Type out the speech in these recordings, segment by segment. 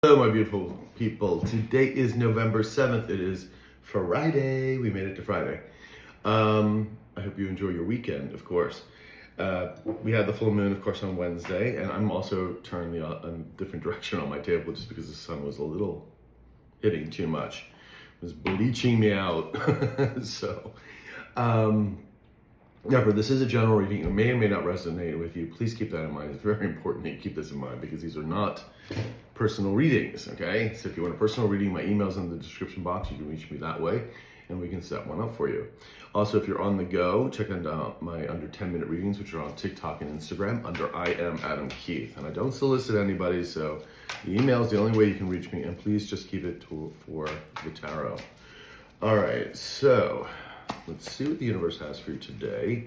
Hello, my beautiful people. Today is November 7th. It is Friday. We made it to Friday. I hope you enjoy your weekend, of course. We had the full moon, of course, on Wednesday, and I'm also turning a different direction on my table just because the sun was a little hitting too much. It was bleaching me out. Remember, this is a general reading. It may or may not resonate with you. Please keep that in mind. It's very important that you keep this in mind because these are not personal readings, okay? So if you want a personal reading, my email's in the description box. You can reach me that way and we can set one up for you. Also, if you're on the go, check out my under 10-minute readings, which are on TikTok and Instagram under I am Adam Keith. And I don't solicit anybody, so the email is the only way you can reach me, and please just keep it for the tarot. All right, so let's see what the universe has for you today.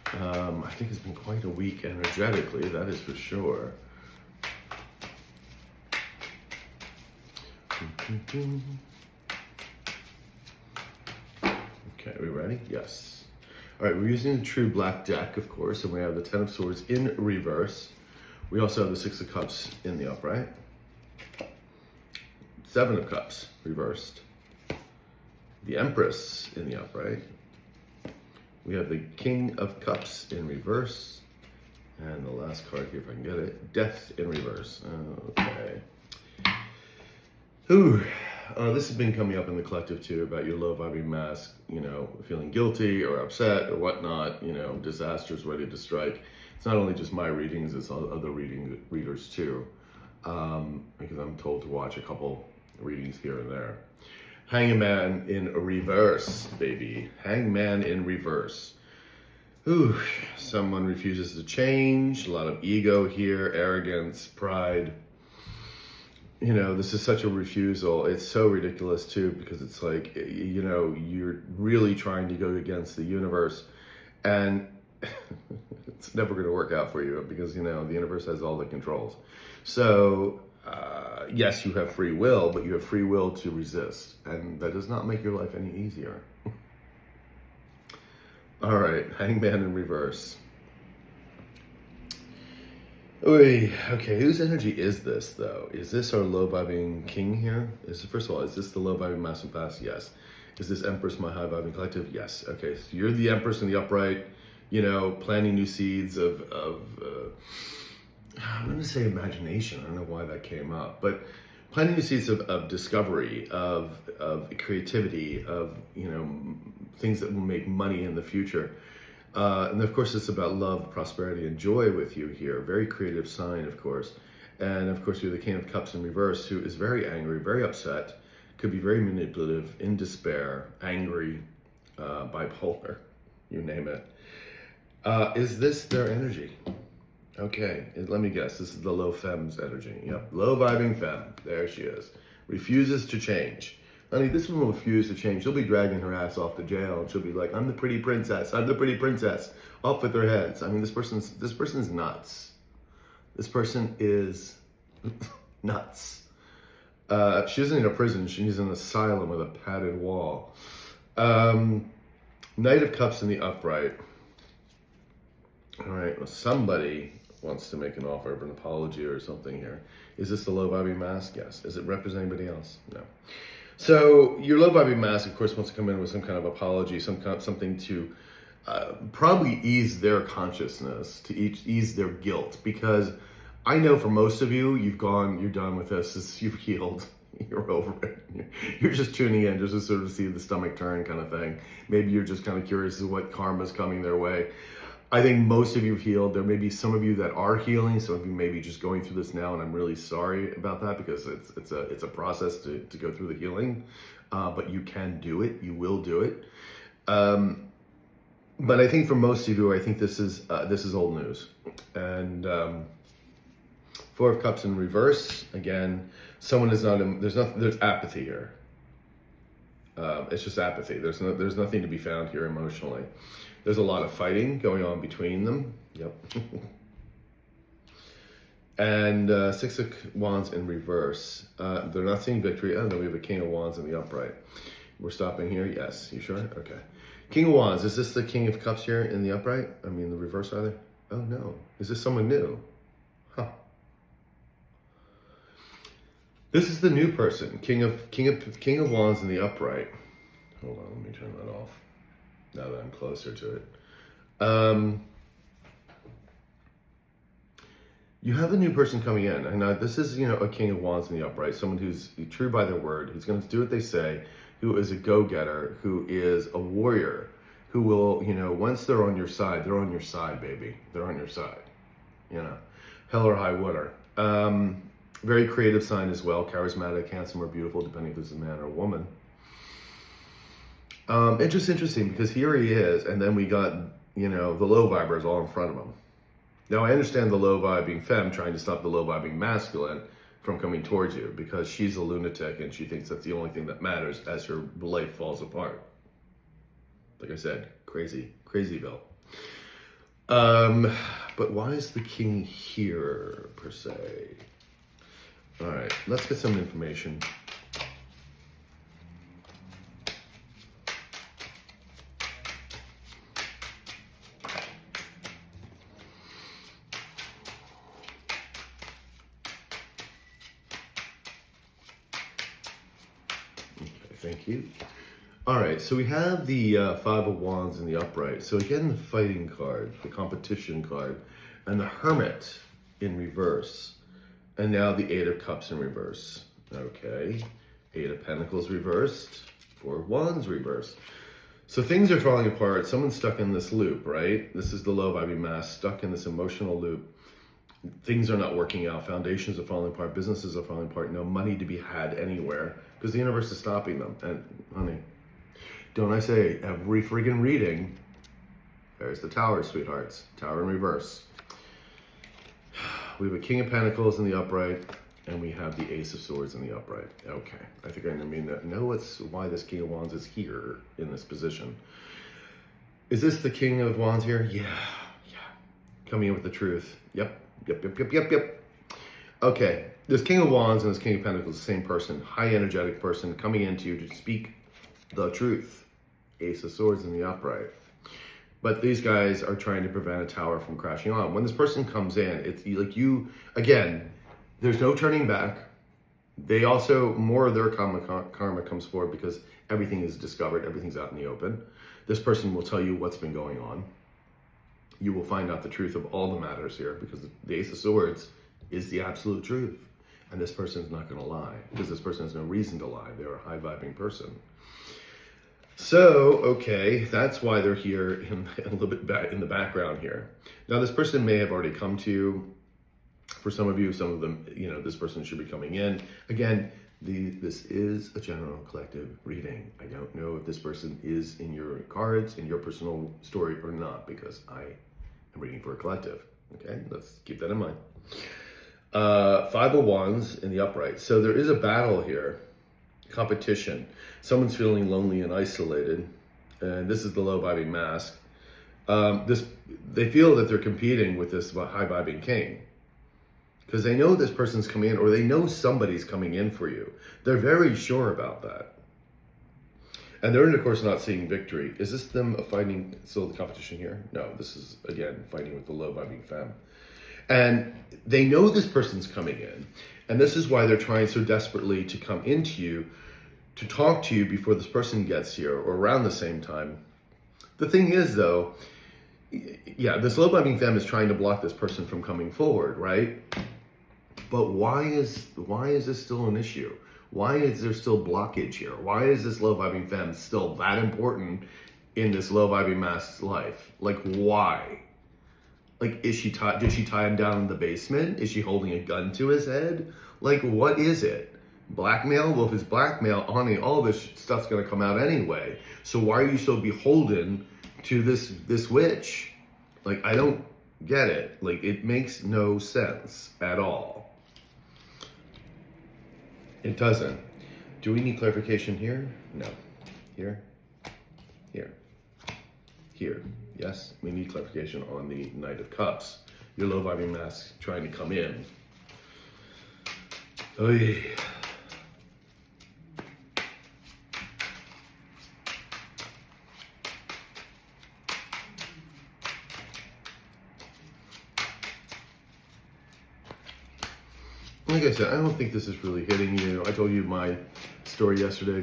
I think it's been quite a week energetically, that is for sure. Okay, are we ready? Yes. All right, we're using the True Black deck, of course, and we have the Ten of Swords in reverse. We also have the Six of Cups in the upright. Seven of Cups reversed. The Empress in the upright. We have the King of Cups in reverse. And the last card here, if I can get it, Death in reverse. Okay. Ooh, this has been coming up in the collective too about your low vibing mask, you know, feeling guilty or upset or whatnot, you know, disasters ready to strike. It's not only just my readings, it's other readers too, because I'm told to watch a couple readings here and there. Hangman in reverse, baby. Hangman in reverse. Ooh, someone refuses to change. A lot of ego here, arrogance, pride. You know, this is such a refusal. It's so ridiculous too, because it's like, you know, you're really trying to go against the universe, and it's never going to work out for you because, you know, the universe has all the controls. So, yes, you have free will, but you have free will to resist, and that does not make your life any easier. All right, Hangman in reverse. Oy, okay, whose energy is this, though? Is this our low-vibing king here? First of all, is this the low-vibing master class? Yes. Is this Empress my high-vibing collective? Yes. Okay, so you're the Empress in the upright, you know, planting new seeds of I'm going to say imagination. I don't know why that came up, but planting new seeds of discovery, of creativity, of, you know, things that will make money in the future. And of course, it's about love, prosperity, and joy with you here. Very creative sign, of course. And of course, you're the King of Cups in reverse, who is very angry, very upset, could be very manipulative, in despair, angry, bipolar, you name it. Is this their energy? Okay, let me guess. This is the low femme's energy. Yep, low vibing femme. There she is. Refuses to change. Honey, this one will refuse to change. She'll be dragging her ass off to jail, and she'll be like, "I'm the pretty princess. I'm the pretty princess." Off with their heads. I mean, this person's nuts. This person is nuts. She isn't in a prison. She's in an asylum with a padded wall. Knight of Cups in the upright. All right, well, somebody wants to make an offer of an apology or something here. Is this the low vibing mask? Yes. Is it represent anybody else? No. So your low vibing mask, of course, wants to come in with some kind of apology, something to probably ease their consciousness, to ease their guilt. Because I know for most of you, you're done with this, you've healed, you're over it. You're just tuning in just to sort of see the stomach turn kind of thing. Maybe you're just kind of curious as to what karma's coming their way. I think most of you have healed. There may be some of you that are healing. Some of you may be just going through this now, and I'm really sorry about that because it's a process to go through the healing. But you can do it. You will do it. But I think for most of you, I think this is old news. And Four of Cups in reverse. Again, someone is not. There's apathy here. It's just apathy. There's nothing to be found here emotionally. There's a lot of fighting going on between them. Yep. And Six of Wands in reverse. They're not seeing victory. Oh no, we have a King of Wands in the upright. We're stopping here. Yes. You sure? Okay. King of Wands. Is this the King of Cups here in the upright? I mean the reverse rather. Oh no. Is this someone new? Huh. This is the new person, King of Wands in the upright. Hold on, let me turn that off. Now that I'm closer to it. You have a new person coming in, and this is, a King of Wands in the upright, someone who's true by their word, who's going to do what they say, who is a go-getter, who is a warrior, who will, once they're on your side, baby. They're on your side, hell or high water. Very creative sign as well, charismatic, handsome, or beautiful, depending if it's a man or a woman. It's just interesting because here he is, and then we got, the low vibers all in front of him. Now, I understand the low vibing femme trying to stop the low vibing masculine from coming towards you because she's a lunatic and she thinks that's the only thing that matters as her life falls apart. Like I said, crazyville. But why is the king here, per se? All right, let's get some information. Thank you. All right, so we have the Five of Wands in the upright. So again, the fighting card, the competition card, and the Hermit in reverse. And now the Eight of Cups in reverse. Okay, Eight of Pentacles reversed, Four of Wands reversed. So things are falling apart. Someone's stuck in this loop, right? This is the low vibing mass, stuck in this emotional loop. Things are not working out. Foundations are falling apart. Businesses are falling apart. No money to be had anywhere because the universe is stopping them. And honey, don't I say every friggin' reading, there's the Tower, sweethearts. Tower in reverse. We have a King of Pentacles in the upright, and we have the Ace of Swords in the upright. Okay, I think I know why this King of Wands is here in this position. Is this the King of Wands here? Yeah. Coming in with the truth. Yep. Okay, this King of Wands and this King of Pentacles, the same person, high energetic person, coming into you to speak the truth. Ace of Swords in the upright. But these guys are trying to prevent a tower from crashing on. When this person comes in, it's like again, there's no turning back. They also, more of their karma comes forward because everything is discovered, everything's out in the open. This person will tell you what's been going on. You will find out the truth of all the matters here because the Ace of Swords is the absolute truth. And this person is not going to lie because this person has no reason to lie. They're a high vibing person. So, okay, that's why they're here a little bit back in the background here. Now, this person may have already come to you. For some of you, some of them, this person should be coming in. Again, this is a general collective reading. I don't know if this person is in your cards, in your personal story or not, because I am reading for a collective. Okay, let's keep that in mind. Five of Wands in the upright. So there is a battle here, competition. Someone's feeling lonely and isolated, and this is the low vibing mask. They feel that they're competing with this high vibing king because they know this person's coming in, or they know somebody's coming in for you. They're very sure about that, and they're of course not seeing victory. Is this them fighting still the competition here? No, this is again fighting with the low vibing femme. And they know this person's coming in, and this is why they're trying so desperately to come into you, to talk to you before this person gets here or around the same time. The thing is, though, yeah, this low vibing femme is trying to block this person from coming forward, right? But why is this still an issue? Why is there still blockage here? Why is this low vibing femme still that important in this low vibing mask's life? Like, why? Like, did she tie him down in the basement? Is she holding a gun to his head? Like, what is it? Blackmail? Well, if it's blackmail, honey, all this stuff's gonna come out anyway. So why are you so beholden to this witch? Like, I don't get it. Like, it makes no sense at all. It doesn't. Do we need clarification here? No. Here? Here. Here. Yes, we need clarification on the Knight of Cups. Your low vibing mask trying to come in. Oy. like I said, I don't think this is really hitting you. I told you my story yesterday.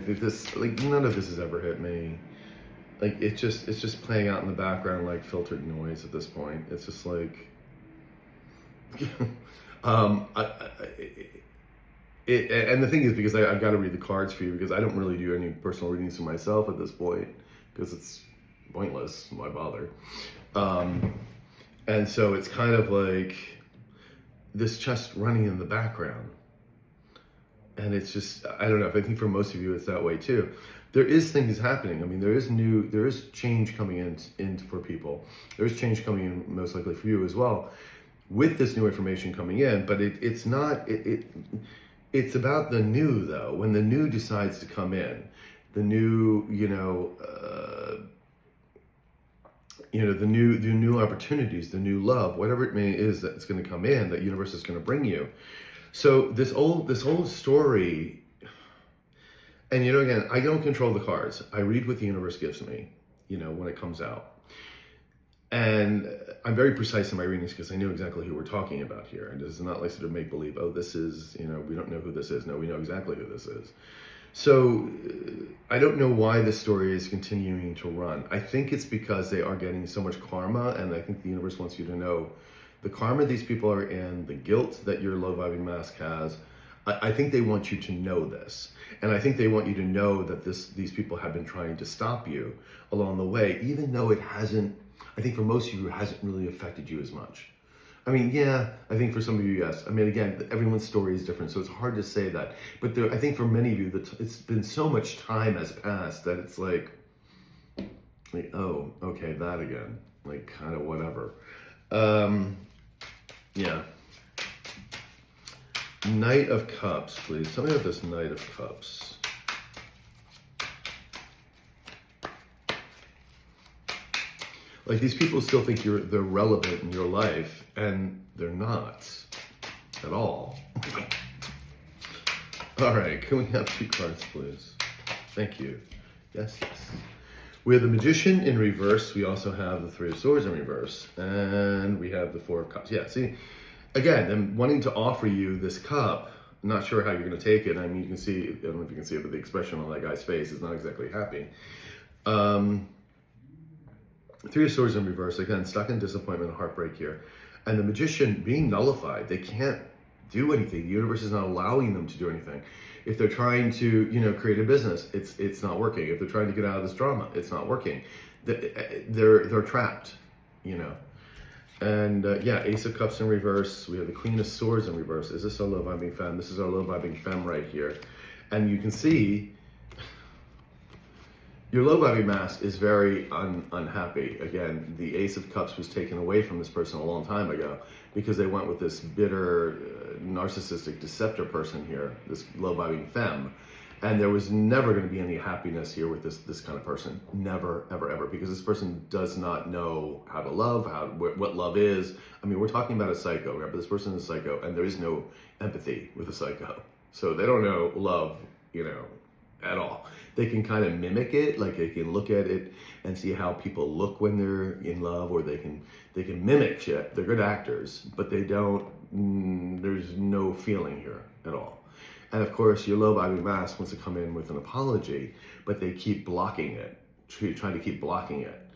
None of this has ever hit me. Like, it's just playing out in the background like filtered noise at this point. It's just like, and the thing is, because I've got to read the cards for you, because I don't really do any personal readings for myself at this point, because it's pointless. Why bother? And so it's kind of like this just running in the background. And it's just, I don't know, I think for most of you it's that way too. There is things happening. I mean, there is change coming in for people. There is change coming in most likely for you as well, with this new information coming in, but it's about the new though. When the new decides to come in, the new, the new opportunities, the new love, whatever it is that's going to come in, that universe is going to bring you. So this whole story, and again, I don't control the cards. I read what the universe gives me, when it comes out. And I'm very precise in my readings because I know exactly who we're talking about here. And this is not like sort of make believe, oh, this is, we don't know who this is. No, we know exactly who this is. So I don't know why this story is continuing to run. I think it's because they are getting so much karma, and I think the universe wants you to know the karma these people are in, the guilt that your low vibing mask has. I think they want you to know this. And I think they want you to know that these people have been trying to stop you along the way, even though it hasn't, I think for most of you, it hasn't really affected you as much. I mean, yeah, I think for some of you, yes. I mean, again, everyone's story is different, so it's hard to say that. But I think for many of you, it's been so much time has passed that it's like, oh, okay, that again. Like, kind of whatever. Yeah. Knight of Cups, please. Tell me about this Knight of Cups. Like, these people still think they're relevant in your life, and they're not at all. All right, can we have 2 cards, please? Thank you. Yes, yes. We have the Magician in reverse. We also have the 3 of Swords in reverse, and we have the 4 of Cups. Yeah, see, again, I'm wanting to offer you this cup. I'm not sure how you're going to take it. I mean, you can see, I don't know if you can see it, but the expression on that guy's face is not exactly happy. 3 of Swords in reverse, again, stuck in disappointment and heartbreak here. And the Magician being nullified, they can't do anything. The universe is not allowing them to do anything. If they're trying to, create a business, it's not working. If they're trying to get out of this drama, it's not working. They're trapped, And yeah, Ace of Cups in reverse. We have the Queen of Swords in reverse. Is this our low vibing femme? This is our low vibing femme right here. And you can see your low vibing mask is very unhappy. Again, the Ace of Cups was taken away from this person a long time ago because they went with this bitter, narcissistic, deceptor person here, this low vibing femme. And there was never going to be any happiness here with this kind of person. Never, ever, ever. Because this person does not know how to love, what love is. I mean, we're talking about a psycho, right? But this person is a psycho, and there is no empathy with a psycho. So they don't know love, at all. They can kind of mimic it, like they can look at it and see how people look when they're in love, or they can mimic shit. They're good actors, but they don't, there's no feeling here at all. And of course, your low vibing mask wants to come in with an apology, but they keep blocking it, trying to keep blocking it.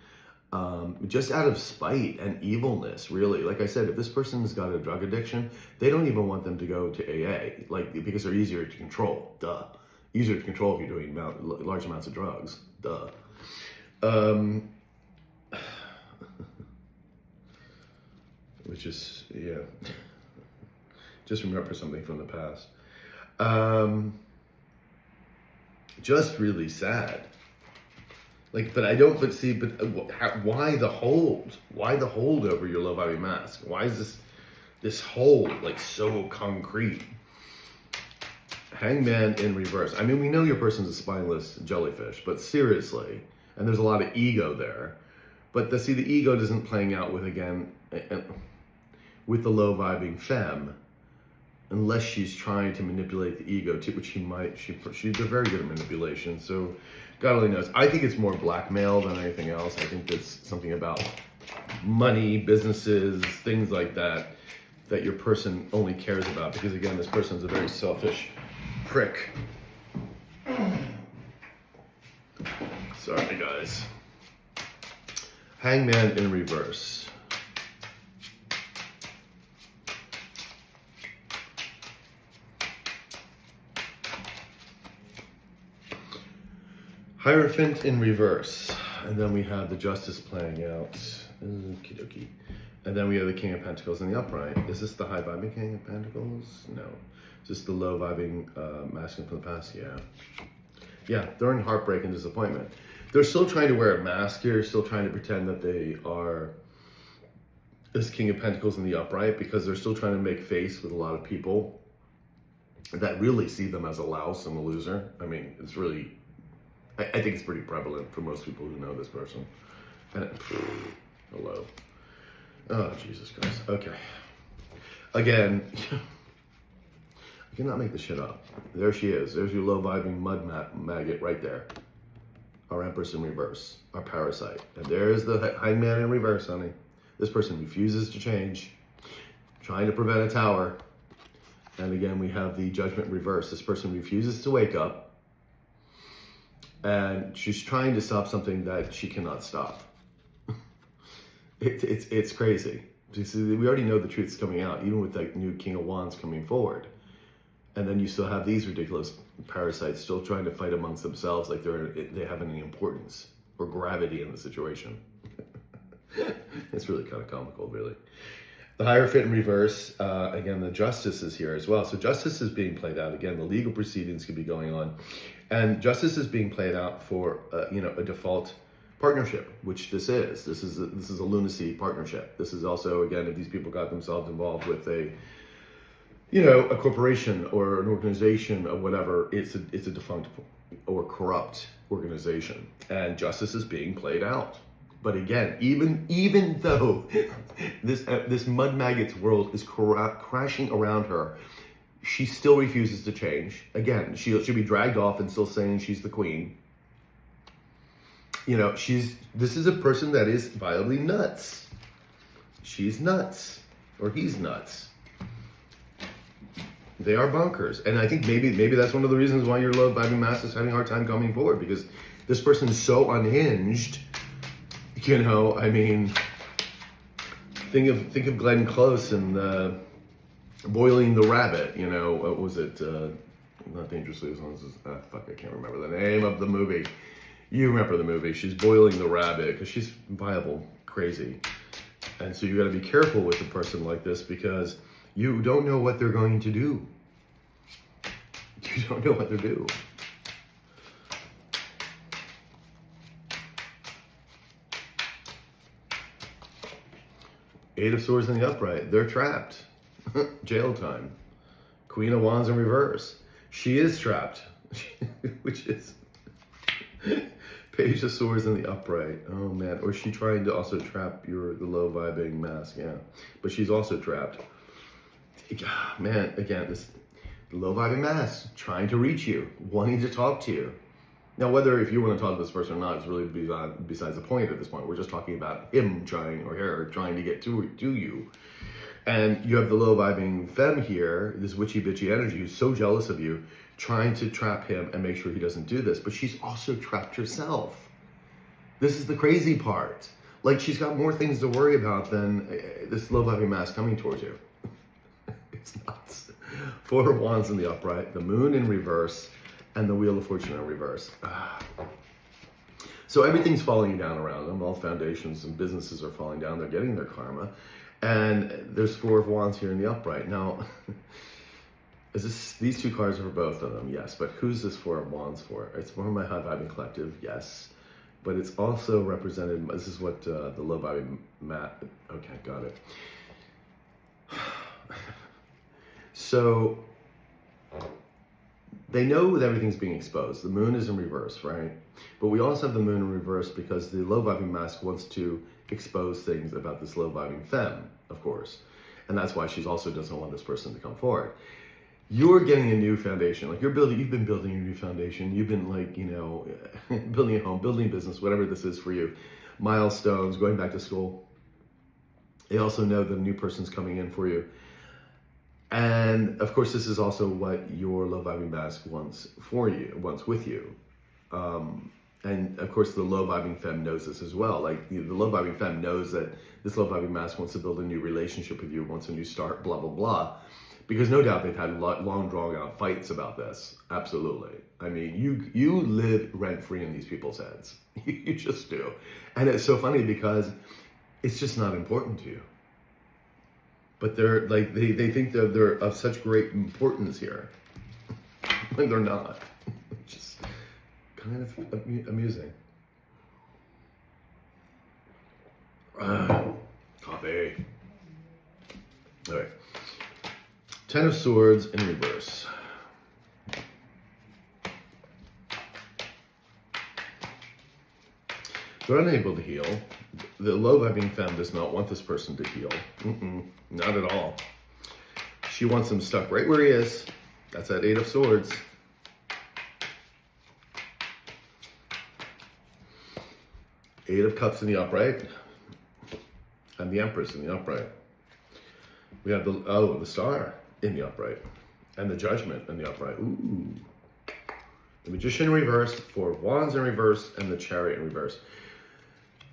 Just out of spite and evilness, really. Like I said, if this person's got a drug addiction, they don't even want them to go to AA, because they're easier to control, duh. Easier to control if you're doing large amounts of drugs, duh. Which is, yeah. Just remember something from the past. Just really sad. Why the hold? Why the hold over your low vibing mask? Why is this hold so concrete? Hangman in reverse. I mean, we know your person's a spineless jellyfish, but seriously, and there's a lot of ego there. But the ego isn't playing out with the low vibing femme, unless she's trying to manipulate the ego too, which she's very good at manipulation. So God only knows. I think it's more blackmail than anything else. I think it's something about money, businesses, things like that. that your person only cares about, because again, this person's a very selfish prick. Sorry, guys. Hangman in reverse. Hierophant in reverse. And then we have the Justice playing out. Okie dokie. And then we have the King of Pentacles in the upright. Is this the high vibing King of Pentacles? No. Is this the low vibing masculine from the past? Yeah. Yeah, they're in heartbreak and disappointment. They're still trying to wear a mask here, still trying to pretend that they are this King of Pentacles in the upright, because they're still trying to make face with a lot of people that really see them as a louse and a loser. I mean, it's really, I think it's pretty prevalent for most people who know this person. And hello. Oh, Jesus Christ. Okay. Again, I cannot make this shit up. There she is. There's your low vibing mud maggot right there. Our Empress in reverse. Our parasite. And there's the hangman in reverse, honey. This person refuses to change. Trying to prevent a tower. And again, we have the judgment reverse. This person refuses to wake up. And she's trying to stop something that she cannot stop. It's crazy. We already know the truth's coming out, even with that new King of Wands coming forward. And then you still have these ridiculous parasites still trying to fight amongst themselves like they have any importance or gravity in the situation. It's really kind of comical, really. The Hierophant in reverse, again, the Justice is here as well. So Justice is being played out. Again, the legal proceedings could be going on. And Justice is being played out for, a default partnership, which this is. This is a lunacy partnership. This is also, again, if these people got themselves involved with a corporation or an organization or whatever, it's a defunct or corrupt organization. And justice is being played out. But again, even though this mud maggot's world is crashing around her, she still refuses to change. Again, she'll be dragged off and still saying she's the queen. This is a person that is violently nuts. She's nuts, or he's nuts. They are bonkers. And I think maybe that's one of the reasons why your low vibing mass is having a hard time coming forward, because this person is so unhinged. I mean, think of Glenn Close and Boiling the Rabbit. What was it? Not Dangerously as long as I can't remember the name of the movie. You remember the movie? She's boiling the rabbit because she's viable, crazy, and so you got to be careful with a person like this, because you don't know what they're going to do. You don't know what they're doing. Eight of Swords in the upright. They're trapped. Jail time. Queen of Wands in reverse. She is trapped, which is Page of Swords in the upright. Oh man. Or is she trying to also trap the low vibing mask? Yeah. But she's also trapped. Man, again, this low vibing mass trying to reach you, wanting to talk to you. Now, whether if you want to talk to this person or not is really besides the point at this point. We're just talking about him trying, or her trying to get to you. And you have the low vibing femme here, this witchy bitchy energy, who's so jealous of you, trying to trap him and make sure he doesn't do this. But she's also trapped herself. This is the crazy part. Like, she's got more things to worry about than this low vibing mass coming towards you. It's nuts. Four of Wands in the upright, the Moon in reverse, and the Wheel of Fortune in reverse. So everything's falling down around them. All foundations and businesses are falling down. They're getting their karma. And there's Four of Wands here in the upright. Now, these two cards are for both of them? Yes. But who's this Four of Wands for? It's for my high vibing collective, yes. But it's also represented, this is what the low vibing mat, okay, got it. So, they know that everything's being exposed. The moon is in reverse, right? But we also have the moon in reverse because the low vibing mask wants to expose things about this low vibing femme, of course. And that's why she also doesn't want this person to come forward. You're getting a new foundation. Like you've been building your new foundation. You've been building a home, building a business, whatever this is for you. Milestones, going back to school. They also know the new person's coming in for you. And of course, this is also what your low vibing mask wants for you, wants with you. And of course, the low vibing femme knows this as well. Like the low vibing femme knows that this low vibing mask wants to build a new relationship with you, wants a new start, blah, blah, blah. Because no doubt they've had long drawn out fights about this. Absolutely. I mean, you live rent free in these people's heads. You just do. And it's so funny because it's just not important to you. But they're like, they think they're of such great importance here when they're not. Just kind of amusing. Coffee. All right. 10 of Swords in reverse. They're unable to heal. The low vibing femme does not want this person to heal. Not at all. She wants him stuck right where he is. That's that 8 of Swords. Eight of Cups in the upright. And the Empress in the upright. We have the Star in the upright. And the Judgment in the upright. Ooh. The Magician in reverse, 4 of Wands in reverse, and the Chariot in reverse.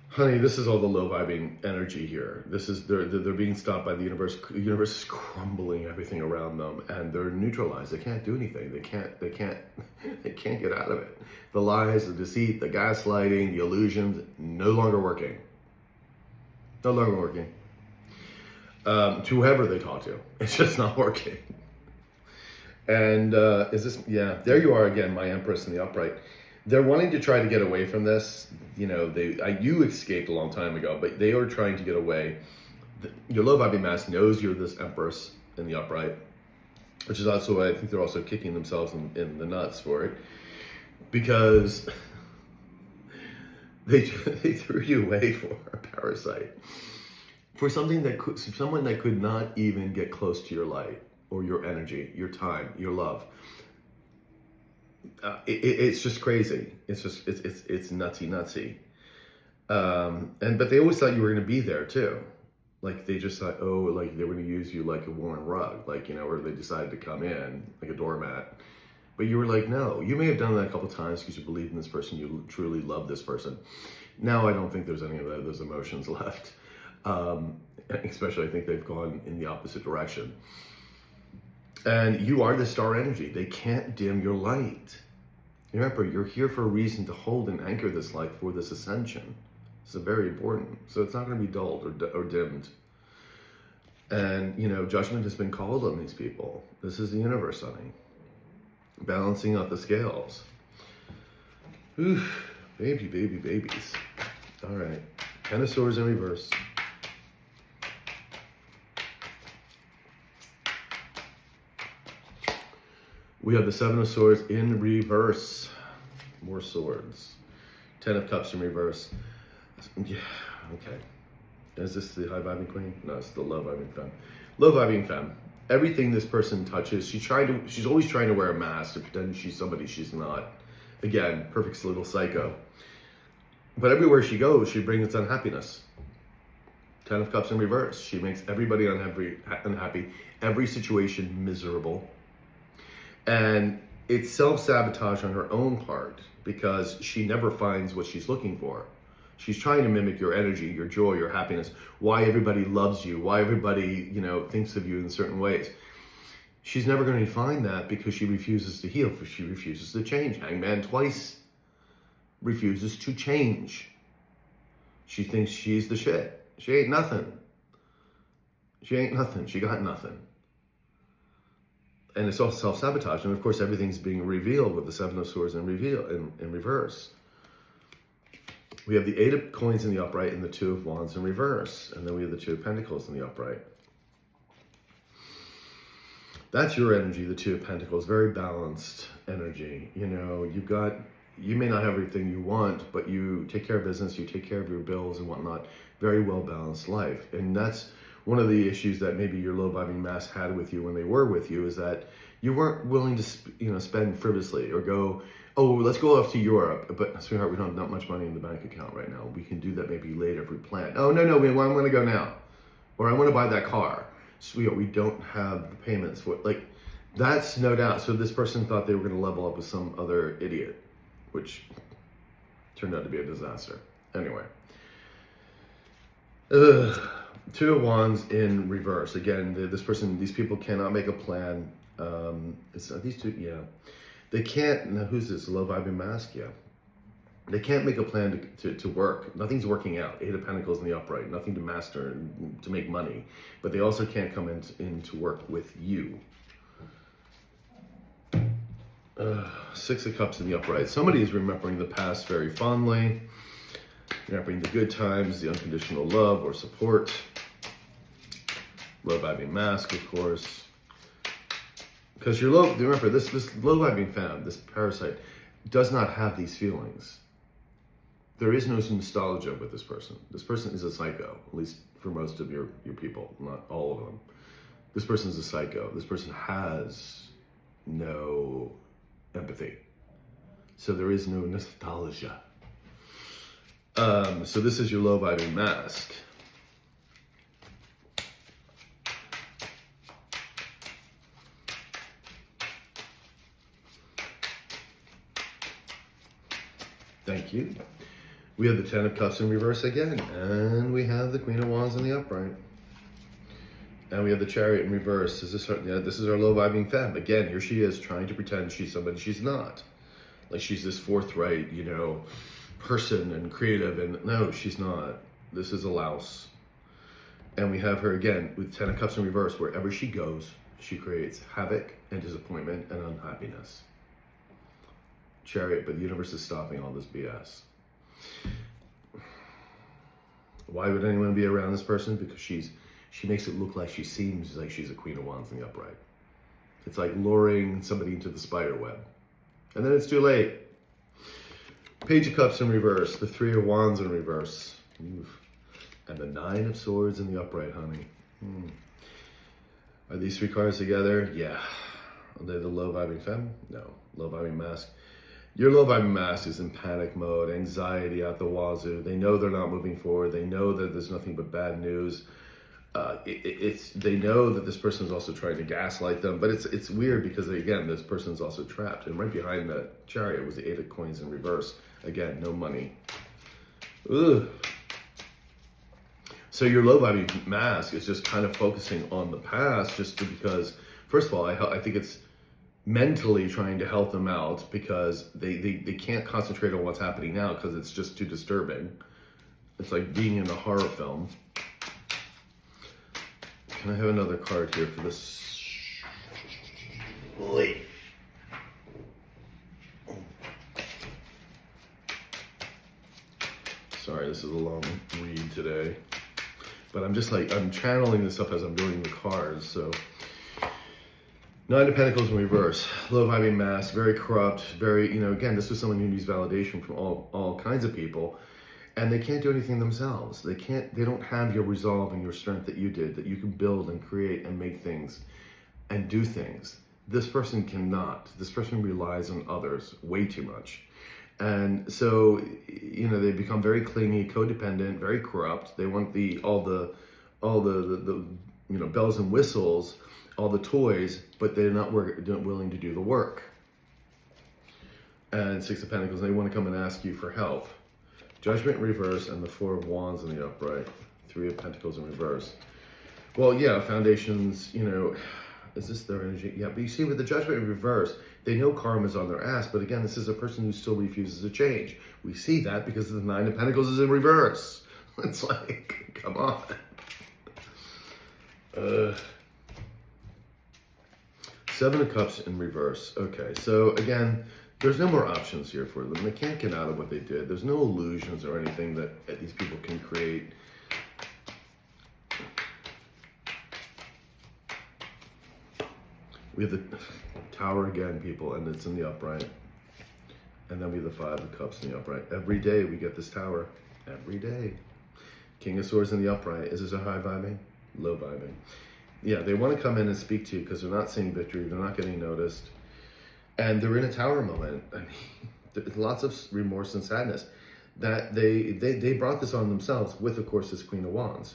Honey, this is all the low vibing energy here. This is they're being stopped by the universe. The universe is crumbling everything around them, and they're neutralized. They can't do anything. They can't get out of it. The lies, the deceit, the gaslighting, the illusions, no longer working. No longer working. To whoever they talk to, it's just not working. And is this? Yeah, there you are again, my Empress in the upright. They're wanting to try to get away from this. You know, you escaped a long time ago, but they are trying to get away. Your low vibing mask knows you're this Empress in the upright, which is also why I think they're also kicking themselves in the nuts for it, because they threw you away for a parasite, for something someone that could not even get close to your light or your energy, your time, your love. It's just crazy. It's nutsy. But they always thought you were going to be there too. Like they just thought, oh, like they were going to use you like a worn rug, like, you know, or they decided to come in like a doormat. But you were like, no, you may have done that a couple of times because you believed in this person, you truly love this person. Now I don't think there's any of those emotions left. Especially I think they've gone in the opposite direction. And you are the star energy. They can't dim your light. Remember, you're here for a reason to hold and anchor this light for this ascension. This is very important. So it's not going to be dulled or dimmed. And, you know, judgment has been called on these people. This is the universe, honey. Balancing out the scales. Oof, babies. All right. 10 of Swords in reverse. We have the 7 of Swords in reverse. More swords. 10 of Cups in reverse. Yeah, okay. Is this the high vibing queen? No, it's the low vibing femme. Low vibing femme. Everything this person touches, she's always trying to wear a mask to pretend she's somebody she's not. Again, perfect little psycho. But everywhere she goes, she brings unhappiness. 10 of Cups in reverse. She makes everybody unhappy, every situation miserable. And it's self-sabotage on her own part because she never finds what she's looking for. She's trying to mimic your energy, your joy, your happiness, why everybody loves you, why everybody, you know, thinks of you in certain ways. She's never going to find that because she refuses to heal, she refuses to change. Hangman twice refuses to change. She thinks she's the shit. She ain't nothing. She ain't nothing. She got nothing. And it's all self-sabotage. And of course, everything's being revealed with the 7 of Swords in reverse. We have the 8 of Coins in the upright and the 2 of Wands in reverse. And then we have the 2 of Pentacles in the upright. That's your energy, the 2 of Pentacles. Very balanced energy. You know, you may not have everything you want, but you take care of business, you take care of your bills and whatnot. Very well-balanced life. And that's one of the issues that maybe your low vibing mask had with you when they were with you, is that you weren't willing to, spend frivolously or go, oh, let's go off to Europe. But sweetheart, we don't have that much money in the bank account right now. We can do that maybe later if we plan. Oh, no, I want to go now. Or I want to buy that car. So we don't have the payments for it. Like, that's no doubt. So this person thought they were going to level up with some other idiot, which turned out to be a disaster. Anyway. Two of Wands in reverse. Again, these people cannot make a plan. These two, yeah. They can't, now who's this? Low vibing mask? Yeah. They can't make a plan to work. Nothing's working out. Eight of Pentacles in the upright. Nothing to master and to make money. But they also can't come in to work with you. Six of Cups in the upright. Somebody is remembering the past very fondly. Remembering the good times, the unconditional love or support. Low vibing mask, of course. Because remember, this low vibing femme, this parasite, does not have these feelings. There is no nostalgia with this person. This person is a psycho, at least for most of your people, not all of them. This person is a psycho. This person has no empathy. So there is no nostalgia. So this is your low vibing mask. Thank you. We have the Ten of Cups in reverse again, and we have the Queen of Wands in the upright. And we have the Chariot in reverse. This is our low vibing femme. Again, here she is trying to pretend she's somebody she's not. Like she's this forthright, person and creative, and no, she's not. This is a louse. And we have her again with Ten of Cups in reverse. Wherever she goes, she creates havoc and disappointment and unhappiness. Chariot, but the universe is stopping all this BS. Why would anyone be around this person? Because she makes it look like she seems like she's a Queen of Wands in the upright. It's like luring somebody into the spider web. And then it's too late. Page of Cups in reverse. The Three of Wands in reverse. Oof. And the Nine of Swords in the upright, honey. Are these three cards together? Yeah. Are they the low vibing femme? No. Low vibing mask. Your low vibing mask is in panic mode, anxiety out the wazoo. They know they're not moving forward. They know that there's nothing but bad news. They know that this person is also trying to gaslight them, but it's weird because again, this person is also trapped. And right behind that Chariot was the Eight of Coins in reverse. Again, no money. Ugh. So your low vibing mask is just kind of focusing on the past, just because, first of all, I think it's mentally trying to help them out because they can't concentrate on what's happening now because it's just too disturbing. It's like being in a horror film. Can I have another card here for this? Wait. Sorry, this is a long read today. But I'm channeling this stuff as I'm doing the cards, so. Nine of Pentacles in reverse, low vibing mask, very corrupt, very, again, this was someone who needs validation from all kinds of people, and they can't do anything themselves. They don't have your resolve and your strength that you did, that you can build and create and make things and do things. This person cannot. This person relies on others way too much. And so, they become very clingy, codependent, very corrupt. They want all the bells and whistles, all the toys, but they're not willing to do the work. And Six of Pentacles, they want to come and ask you for help. Judgment in reverse and the Four of Wands in the upright. Three of Pentacles in reverse. Well, yeah, foundations, is this their energy? Yeah, but you see with the Judgment in reverse, they know karma's on their ass, but again, this is a person who still refuses to change. We see that because the Nine of Pentacles is in reverse. It's like, come on. Seven of Cups in reverse. Okay, so again, there's no more options here for them. They can't get out of what they did. There's no illusions or anything that these people can create. We have the Tower again, people, and it's in the upright. And then we have the Five of Cups in the upright. Every day we get this Tower. Every day. King of Swords in the upright. Is this a high vibing? Low vibing. Yeah, they want to come in and speak to you because they're not seeing victory. They're not getting noticed. And they're in a Tower moment. I mean, there's lots of remorse and sadness that they brought this on themselves with, of course, this Queen of Wands.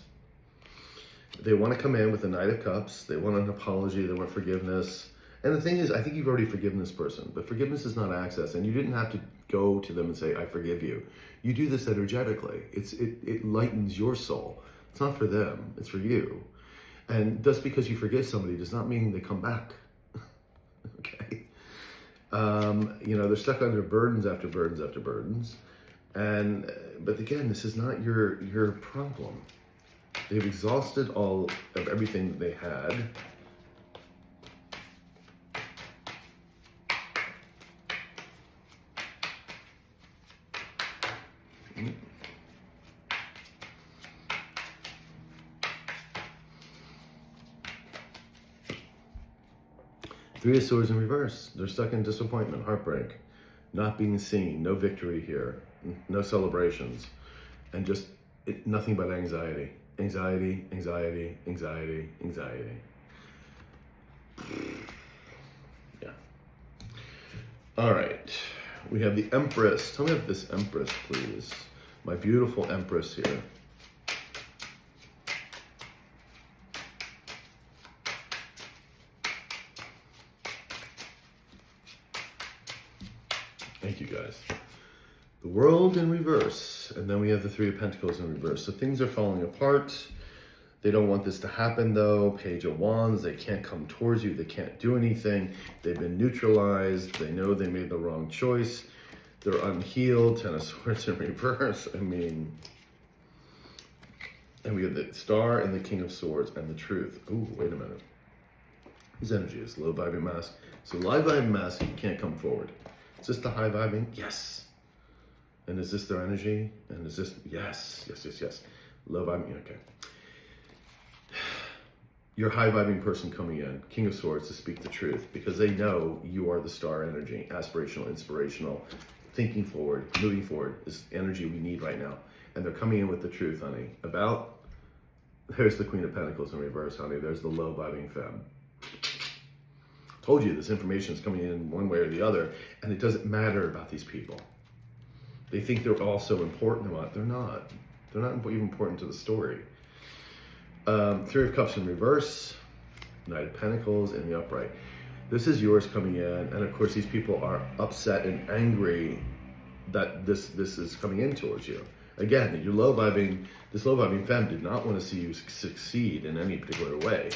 They want to come in with the Knight of Cups. They want an apology. They want forgiveness. And the thing is, I think you've already forgiven this person, but forgiveness is not access. And you didn't have to go to them and say, I forgive you. You do this energetically. It lightens your soul. It's not for them. It's for you. And just because you forgive somebody does not mean they come back. Okay? They're stuck under burdens after burdens after burdens. But again, this is not your problem. They've exhausted all of everything that they had. Three of Swords in reverse. They're stuck in disappointment, heartbreak, not being seen, no victory here, no celebrations, and just nothing but anxiety. Anxiety, anxiety, anxiety, anxiety. Yeah. All right. We have the Empress. Tell me about this Empress, please. My beautiful Empress here. Thank you, guys. The World in reverse, and then we have the Three of Pentacles in reverse. So things are falling apart. They don't want this to happen, though. Page of Wands, they can't come towards you. They can't do anything. They've been neutralized. They know they made the wrong choice. They're unhealed. Ten of Swords in reverse. I mean, and we have the Star and the King of Swords and the Truth. Ooh, wait a minute. His energy is low vibing mask. So low vibing mask, you can't come forward. Is this the high vibing? Yes. And is this their energy? And is this, yes, yes, yes, yes. Low vibing, okay. Your high vibing person coming in, King of Swords, to speak the truth, because they know you are the star energy, aspirational, inspirational, thinking forward, moving forward is energy we need right now. And they're coming in with the truth, honey. There's the Queen of Pentacles in reverse, honey. There's the low vibing femme. Told you this information is coming in one way or the other, and it doesn't matter about these people. They think they're all so important. They're not. They're not even important to the story. Three of Cups in reverse, Knight of Pentacles in the upright. This is yours coming in, and of course these people are upset and angry that this is coming in towards you. Again, this low vibing femme did not want to see you succeed in any particular way.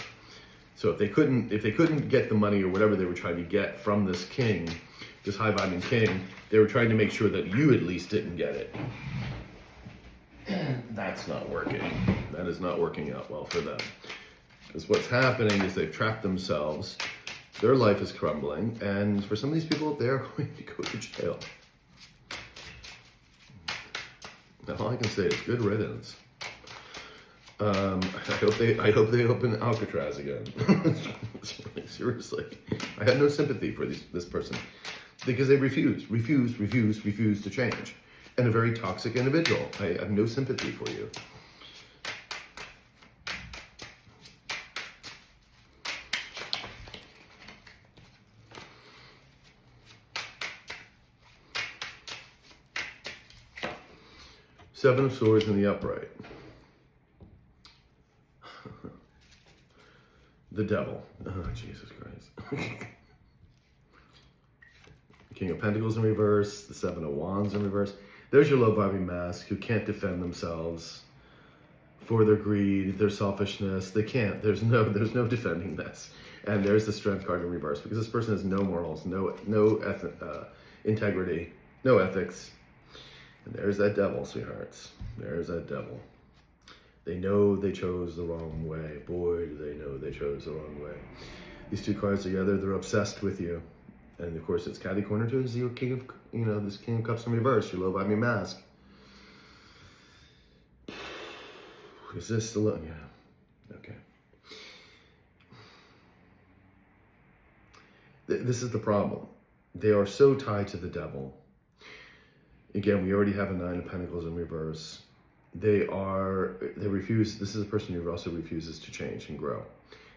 So if they couldn't get the money or whatever they were trying to get from this king, this high vibing king, they were trying to make sure that you at least didn't get it. That's not working. That is not working out well for them. Because what's happening is they've trapped themselves, their life is crumbling, and for some of these people, they're going to go to jail. Now, all I can say is good riddance. I hope they open Alcatraz again. Seriously. I have no sympathy for this person because they refuse to change. And a very toxic individual. I have no sympathy for you. Seven of Swords in the upright. The Devil. Oh, Jesus Christ. King of Pentacles in reverse. The Seven of Wands in reverse. There's your low vibing mask who can't defend themselves for their greed, their selfishness. They can't. There's no defending this. And there's the Strength card in reverse because this person has no morals, no integrity, no ethics. And there's that Devil, sweethearts. There's that Devil. They know they chose the wrong way. Boy, do they know they chose the wrong way. These two cards together, they're obsessed with you. And of course, it's catty corner to is your King of, this King of Cups in reverse, your low vibing mask. Is this the low? Yeah. Okay. This is the problem. They are so tied to the Devil. Again, we already have a Nine of Pentacles in reverse. They refuse. This is a person who also refuses to change and grow.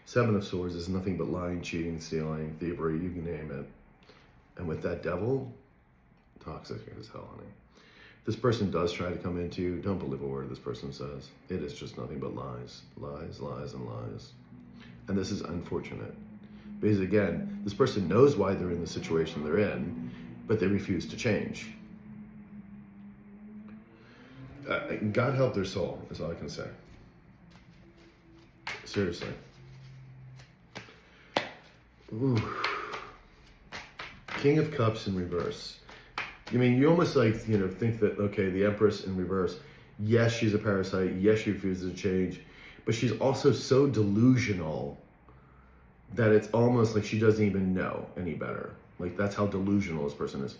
Seven of Swords is nothing but lying, cheating, stealing, thievery, you can name it. And with that Devil, toxic as hell, honey. This person does try to come into you. Don't believe a word this person says. It is just nothing but lies, lies, lies, and lies. And this is unfortunate. Because again, this person knows why they're in the situation they're in, but they refuse to change. God help their soul, is all I can say. Seriously. Ooh. King of Cups in reverse. I mean, you almost like, you know, think that, okay, the Empress in reverse, yes, she's a parasite, yes, she refuses to change, but she's also so delusional that it's almost like she doesn't even know any better. Like, that's how delusional this person is.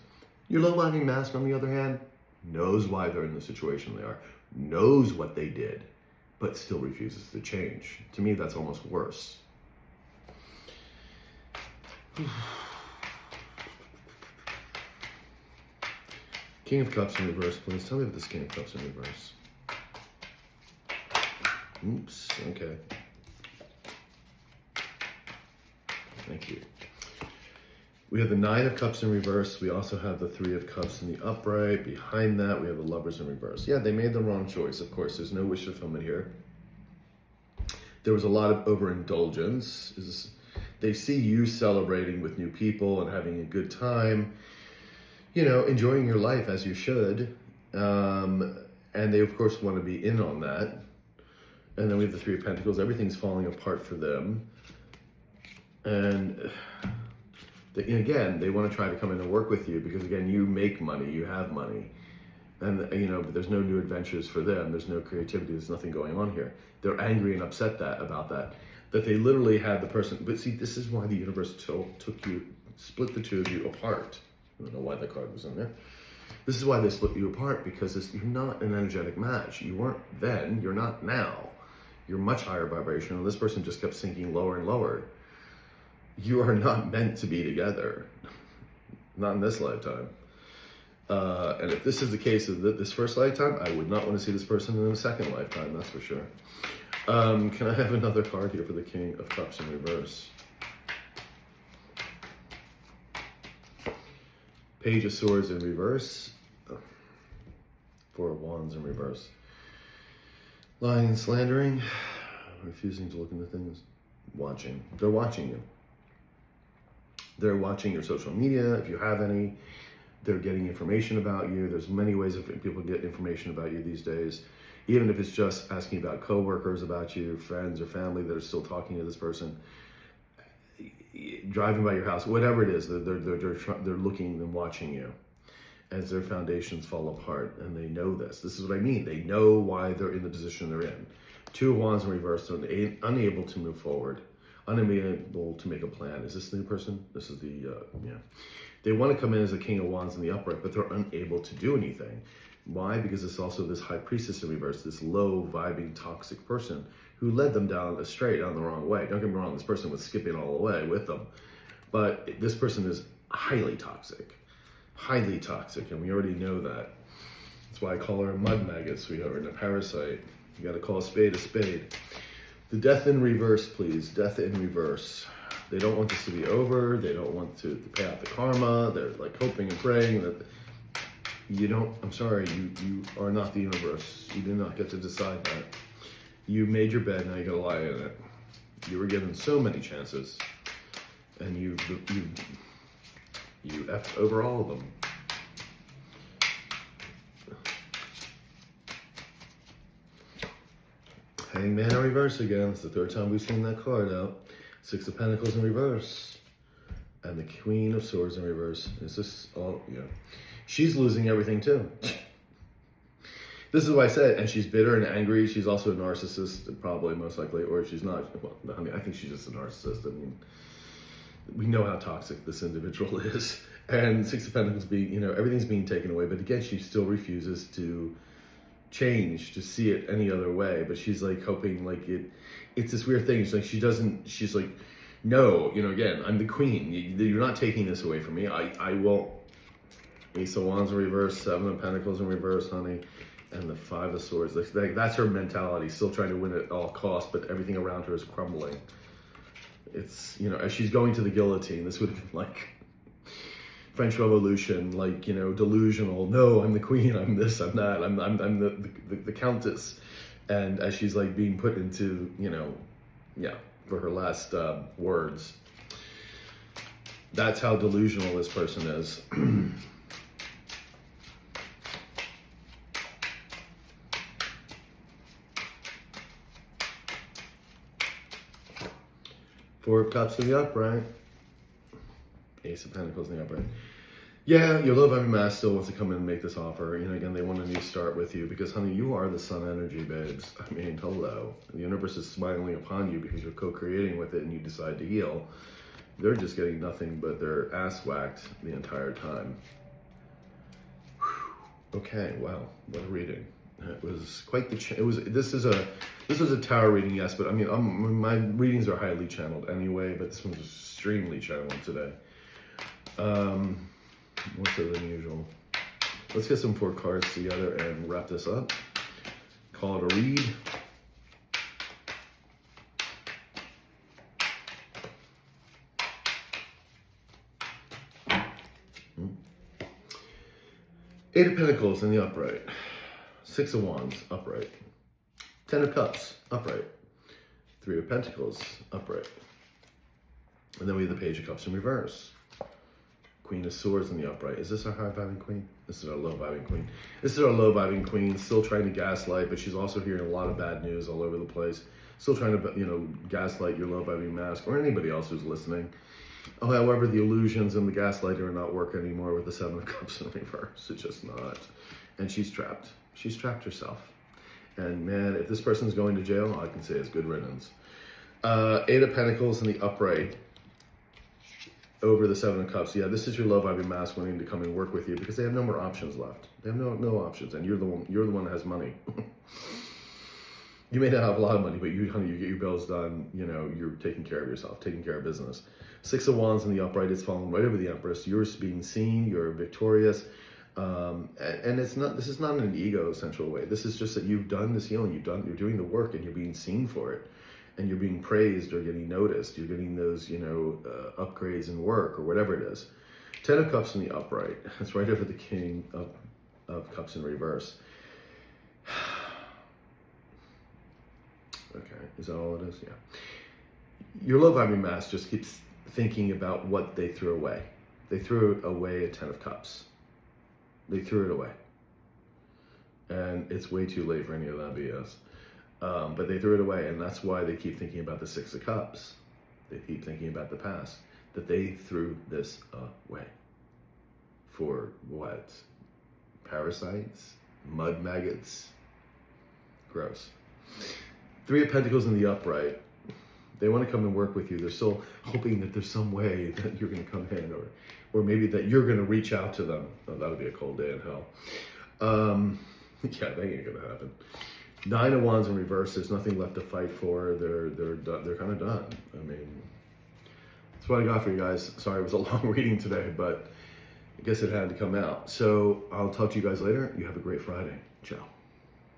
Your low-lying mask, on the other hand, knows why they're in the situation they are, knows what they did, but still refuses to change. To me, that's almost worse. King of Cups in reverse, please. Tell me about this King of Cups in reverse. Oops, okay. Thank you. We have the Nine of Cups in reverse. We also have the Three of Cups in the upright. Behind that, we have the Lovers in reverse. Yeah, they made the wrong choice, of course. There's no wish fulfillment here. There was a lot of overindulgence. They see you celebrating with new people and having a good time, you know, enjoying your life as you should. And they, of course, want to be in on that. And then we have the Three of Pentacles. Everything's falling apart for them. And again, they want to try to come in and work with you because, again, you make money, you have money. And, you know, but there's no new adventures for them. There's no creativity. There's nothing going on here. They're angry and upset about that they literally had the person. But see, this is why the universe split the two of you apart. I don't know why that card was in there. This is why they split you apart, because you're not an energetic match. You weren't then, you're not now. You're much higher vibrational. This person just kept sinking lower and lower. You are not meant to be together. Not in this lifetime. And if this is the case of this first lifetime, I would not want to see this person in a second lifetime, that's for sure. Can I have another card here for the King of Cups in reverse? Page of Swords in reverse. Four of Wands in reverse. Lying and slandering. Refusing to look into things. Watching. They're watching you. They're watching your social media, if you have any. They're getting information about you. There's many ways of people get information about you these days. Even if it's just asking about coworkers about you, friends or family that are still talking to this person. Driving by your house, whatever it is, they're looking and watching you as their foundations fall apart, and they know this. This is what I mean. They know why they're in the position they're in. Two of Wands in reverse, so they're unable to move forward, unable to make a plan. Is this the new person? This is the, yeah. They want to come in as a King of Wands in the upright, but they're unable to do anything. Why? Because it's also this High Priestess in reverse, this low vibing toxic person who led them down the wrong way. Don't get me wrong, this person was skipping all the way with them. But this person is highly toxic, and we already know that. That's why I call her a mud maggot, sweetheart, and a parasite. You gotta call a spade a spade. The Death in reverse, please. Death in reverse. They don't want this to be over. They don't want to pay out the karma. They're like hoping and praying that you don't, I'm sorry, you are not the universe. You do not get to decide that. You made your bed, now you gotta lie in it. You were given so many chances, and you effed over all of them. Hangman in reverse again. It's the third time we've seen that card out. Six of Pentacles in reverse. And the Queen of Swords in reverse. Is this all, yeah. She's losing everything too. This is why I said, and she's bitter and angry. She's also a narcissist, probably, most likely, or if she's not, well, I mean, I think she's just a narcissist. I mean, we know how toxic this individual is. And Six of Pentacles being, you know, everything's being taken away. But again, she still refuses to change, to see it any other way. But she's like hoping, like, it's this weird thing. It's like she's like, no, you know, again, I'm the queen. You're not taking this away from me. I won't. Ace of Wands in reverse, Seven of Pentacles in reverse, honey. And the Five of Swords. That's her mentality, still trying to win at all costs, but everything around her is crumbling. It's, you know, as she's going to the guillotine, this would have been like French Revolution, like, you know, delusional. No, I'm the queen. I'm this. I'm that. I'm the countess. And as she's like being put into, you know, yeah, for her last words. That's how delusional this person is. Four of Cups in the upright. Ace of Pentacles in the upright. Yeah, your love vibing mask still wants to come in and make this offer. You know, again, they want a new start with you because, honey, you are the sun energy, babes. I mean, hello. The universe is smiling upon you because you're co-creating with it and you decide to heal. They're just getting nothing but their ass whacked the entire time. Whew. Okay, wow, what a reading. It was quite the. This was a tarot reading, yes, but I mean, my readings are highly channeled anyway, but this one's extremely channeled today. More so than usual. Let's get some 4 cards together and wrap this up. Call it a read. Eight of Pentacles in the upright. 6 of Wands, upright. 10 of Cups, upright. 3 of Pentacles, upright. And then we have the Page of Cups in reverse. Queen of Swords in the upright. Is this our high-vibing queen? This is our low-vibing queen. This is our low-vibing queen, still trying to gaslight, but she's also hearing a lot of bad news all over the place. Still trying to, you know, gaslight your low-vibing mask or anybody else who's listening. Oh, however, the illusions and the gaslighting are not working anymore with the 7 of Cups in reverse. It's just not. And she's trapped. She's trapped herself. And man, if this person's going to jail, all I can say is good riddance. 8 of Pentacles in the upright. Over the 7 of Cups. Yeah, this is your low vibing mask wanting to come and work with you because they have no more options left. They have no options, and you're the one that has money. You may not have a lot of money, but you, honey, you get your bills done. You know, you're taking care of yourself, taking care of business. 6 of Wands in the upright is falling right over the Empress. You're being seen. You're victorious, and it's not. This is not in an ego-central way. This is just that you've done this healing. You're doing the work, and you're being seen for it. And you're being praised or getting noticed. You're getting those, you know, upgrades in work or whatever it is. 10 of Cups in the upright. That's right over the King of Cups in reverse. Okay, is that all it is? Yeah. Your low vibing mask just keeps thinking about what they threw away. They threw away a 10 of Cups. They threw it away. And it's way too late for any of that BS. But they threw it away, and that's why they keep thinking about the 6 of Cups. They keep thinking about the past, that they threw this away. For what? Parasites? Mud maggots? Gross. 3 of Pentacles in the upright. They want to come and work with you. They're still hoping that there's some way that you're going to come in, or maybe that you're going to reach out to them. Oh, that'll be a cold day in hell. Yeah, that ain't going to happen. 9 of Wands in reverse. There's nothing left to fight for. They're kind of done. I mean, that's what I got for you guys. Sorry, it was a long reading today, but I guess it had to come out. So I'll talk to you guys later. You have a great Friday. Ciao.